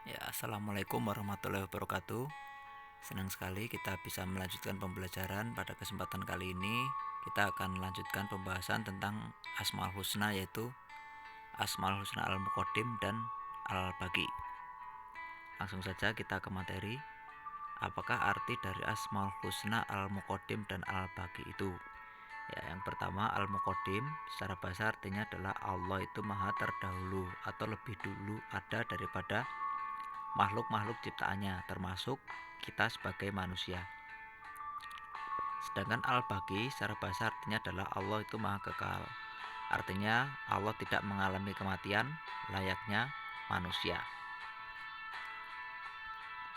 Ya, assalamualaikum warahmatullahi wabarakatuh. Senang sekali kita bisa melanjutkan pembelajaran. Pada kesempatan kali ini kita akan melanjutkan pembahasan tentang Asmaul Husna, yaitu Asmaul Husna Al-Muqaddim dan Al-Baqi. Langsung saja kita ke materi. Apakah arti dari Asmaul Husna Al-Muqaddim dan Al-Baqi itu? Ya, yang pertama, Al-Muqaddim secara bahasa artinya adalah Allah itu maha terdahulu atau lebih dulu ada daripada makhluk-makhluk ciptaannya, termasuk kita sebagai manusia. Sedangkan Al-Baqi secara bahasa artinya adalah Allah itu maha kekal. Artinya Allah tidak mengalami kematian layaknya manusia.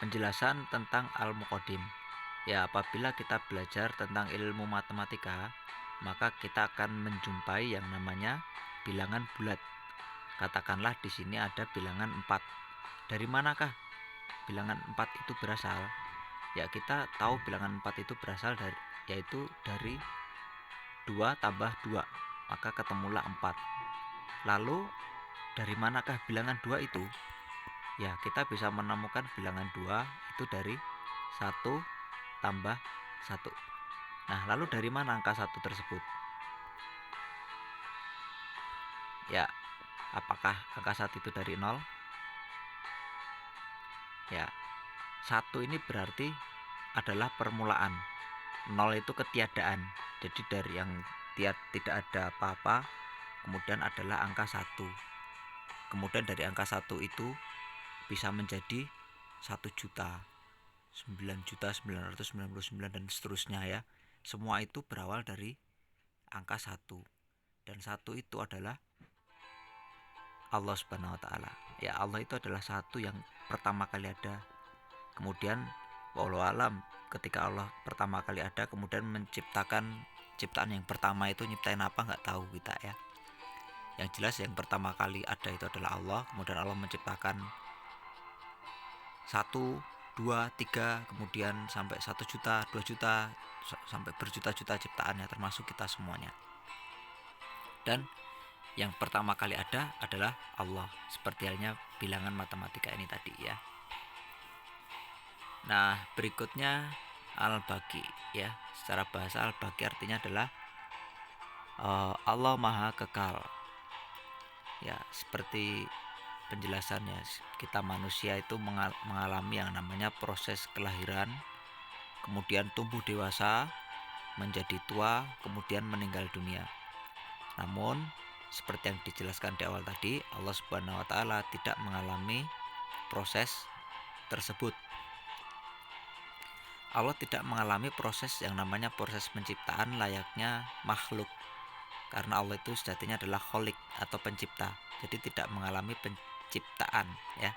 Penjelasan tentang Al-Muqaddim. Ya, apabila kita belajar tentang ilmu matematika, maka kita akan menjumpai yang namanya bilangan bulat. Katakanlah di sini ada bilangan 4. Dari manakah bilangan 4 itu berasal? Ya, kita tahu bilangan 4 itu berasal yaitu dari 2 tambah 2, maka ketemulah 4. Lalu dari manakah bilangan 2 itu? Ya, kita bisa menemukan bilangan 2 itu dari 1 tambah 1. Nah, lalu dari mana angka 1 tersebut? Ya, apakah angka 1 itu dari 0? Ya, 1 ini berarti adalah permulaan. 0 itu ketiadaan. Jadi dari yang tidak ada apa-apa, kemudian adalah angka 1. Kemudian dari angka 1 itu bisa menjadi 1 juta, 9.999 dan seterusnya ya. Semua itu berawal dari angka 1. Dan 1 itu adalah Allah Subhanahu wa taala. Ya, Allah itu adalah satu yang pertama kali ada. Kemudian wallahu alam, ketika Allah pertama kali ada kemudian menciptakan ciptaan yang pertama itu nyiptain apa nggak tahu kita ya. Yang jelas yang pertama kali ada itu adalah Allah. Kemudian Allah menciptakan 1, 2, 3, kemudian sampai 1 juta, 2 juta, sampai berjuta-juta ciptaannya, termasuk kita semuanya. Dan yang pertama kali ada adalah Allah, seperti halnya bilangan matematika ini tadi ya. Nah, berikutnya Al-Baqi ya. Secara bahasa Al-Baqi artinya adalah Allah maha kekal. Ya, seperti penjelasannya, kita manusia itu mengalami yang namanya proses kelahiran, kemudian tumbuh dewasa, menjadi tua, kemudian meninggal dunia. Namun seperti yang dijelaskan di awal tadi, Allah Subhanahu wa taala tidak mengalami proses tersebut. Allah tidak mengalami proses yang namanya proses penciptaan layaknya makhluk. Karena Allah itu sejatinya adalah Khalik atau pencipta. Jadi tidak mengalami penciptaan ya.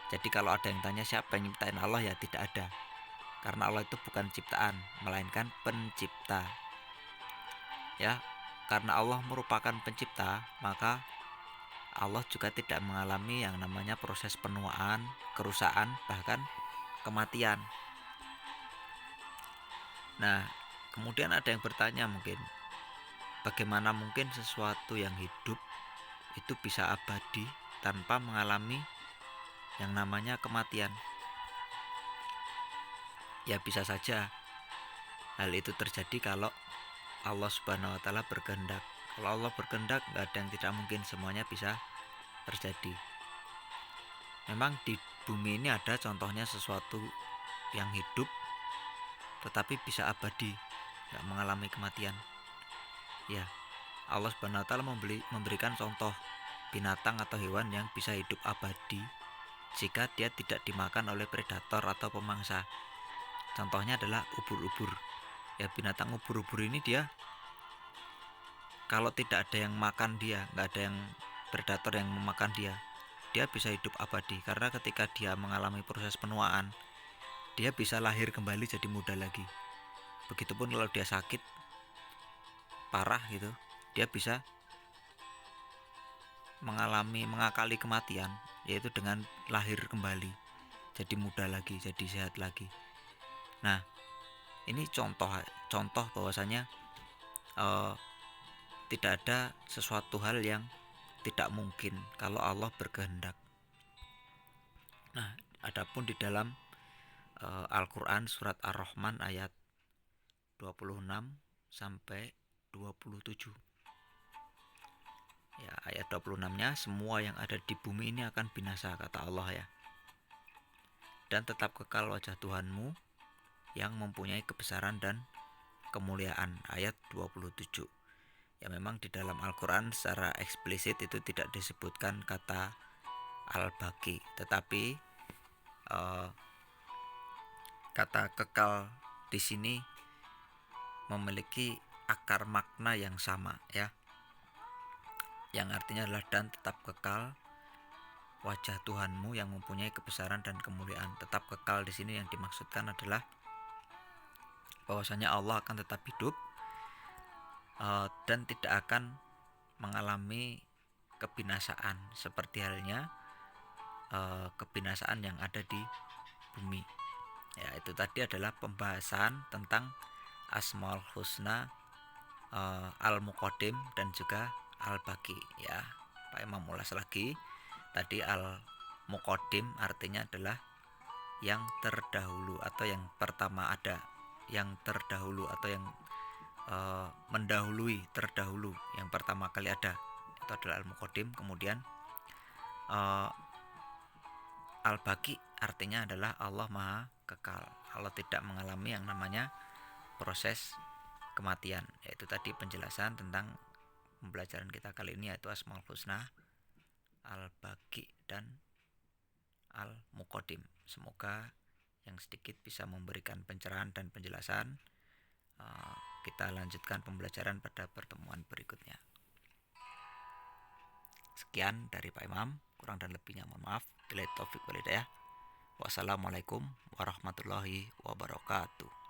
Jadi kalau ada yang tanya siapa yang nyiptain Allah, ya tidak ada. Karena Allah itu bukan ciptaan, melainkan pencipta. Ya, karena Allah merupakan pencipta, maka Allah juga tidak mengalami yang namanya proses penuaan, kerusakan, bahkan kematian. Nah, kemudian ada yang bertanya mungkin, bagaimana mungkin sesuatu yang hidup itu bisa abadi tanpa mengalami yang namanya kematian? Ya, bisa saja hal itu terjadi kalau Allah Subhanahu wa taala berkehendak. Kalau Allah berkehendak, nggak ada yang tidak mungkin, semuanya bisa terjadi. Memang di bumi ini ada contohnya sesuatu yang hidup tetapi bisa abadi, nggak mengalami kematian. Ya, Allah Subhanahu wa taala memberikan contoh binatang atau hewan yang bisa hidup abadi jika dia tidak dimakan oleh predator atau pemangsa. Contohnya adalah ubur-ubur. Ya, binatang ubur-ubur ini dia kalau tidak ada yang makan dia, nggak ada yang predator yang memakan dia bisa hidup abadi. Karena ketika dia mengalami proses penuaan, dia bisa lahir kembali jadi muda lagi. Begitupun kalau dia sakit parah gitu, dia bisa mengakali kematian, yaitu dengan lahir kembali jadi muda lagi, jadi sehat lagi. Nah, ini contoh bahwasanya tidak ada sesuatu hal yang tidak mungkin kalau Allah berkehendak. Nah, adapun di dalam Al-Qur'an surat Ar-Rahman ayat 26 sampai 27. Ya, ayat 26-nya, semua yang ada di bumi ini akan binasa, kata Allah ya. Dan tetap kekal wajah Tuhanmu yang mempunyai kebesaran dan kemuliaan, ayat 27. Ya, memang di dalam Al-Qur'an secara eksplisit itu tidak disebutkan kata Al-Baqi, tetapi kata kekal di sini memiliki akar makna yang sama ya, yang artinya adalah dan tetap kekal wajah Tuhanmu yang mempunyai kebesaran dan kemuliaan. Tetap kekal di sini yang dimaksudkan adalah bahwasanya Allah akan tetap hidup dan tidak akan mengalami kebinasaan seperti halnya kebinasaan yang ada di bumi. Ya, itu tadi adalah pembahasan tentang Asmaul Husna, Al-Muqaddim dan juga Al-Baqi ya. Pak Imam ulas lagi. Tadi Al-Muqaddim artinya adalah yang terdahulu atau yang pertama ada, yang terdahulu atau yang mendahului, terdahulu, yang pertama kali ada, itu adalah Al-Muqaddim. Kemudian Al-Baqi artinya adalah Allah Maha Kekal. Allah tidak mengalami yang namanya proses kematian. Yaitu tadi penjelasan tentang pembelajaran kita kali ini, yaitu Asmaul Husna, Al-Baqi dan Al-Muqaddim. Semoga yang sedikit bisa memberikan pencerahan dan penjelasan. Kita lanjutkan pembelajaran pada pertemuan berikutnya. Sekian dari Pak Imam, kurang dan lebihnya mohon maaf. Billahi taufik wal hidayah. Wassalamualaikum warahmatullahi wabarakatuh.